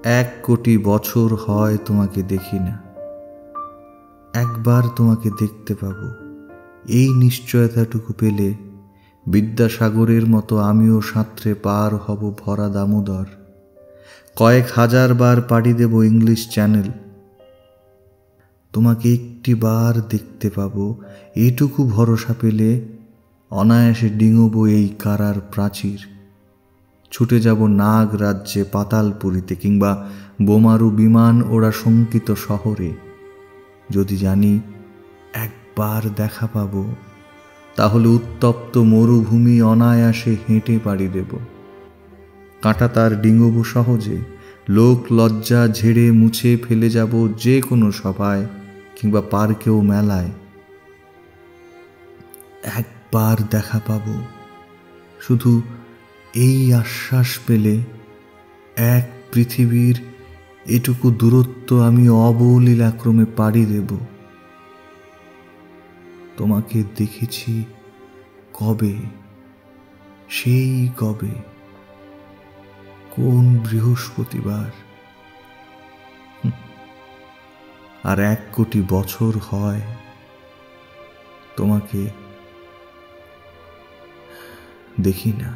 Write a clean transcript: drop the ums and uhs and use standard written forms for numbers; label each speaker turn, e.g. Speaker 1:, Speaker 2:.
Speaker 1: 1 কোটি বছর হয় তোমাকে দেখি না। একবার তোমাকে দেখতে পাবো, এই নিশ্চয়তাটুকু পেলে বিদ্যাসাগরের মতো আমিও সাঁতরে পার হব ভরা দামোদর। কয়েক হাজার বার পাড়ি দেব ইংলিশ চ্যানেল। তোমাকে একটি বার দেখতে পাবো, এটুকু ভরসা পেলে অনায়াসে ডিঙোবো এই কারার প্রাচীর। ছুটে যাব নাগ রাজ্যে, পাতালপুরীতে, কিংবা বোমারু বিমান ওরা শঙ্কিত শহরে। যদি জানি একবার দেখা পাবো, তাহলে উত্তপ্ত মরুভূমি অনায়াসে হেঁটে পাড়ি দেব। কাঁটা তার ডিঙোবো সহজে, লোক লজ্জা ঝেড়ে মুছে ফেলে যাব যে কোনো সভায় কিংবা পার্কেও মেলায়। একবার দেখা পাবো, শুধু এই আশ্বাস পেলে এক পৃথিবীর এটুকু দূরত্ব আমি অবলীলাক্রমে পাড়ি দেব। তোমাকে দেখেছি কবে, সেই কবে, কোন বৃহস্পতিবার। আর 1 কোটি বছর হয় তোমাকে দেখি না।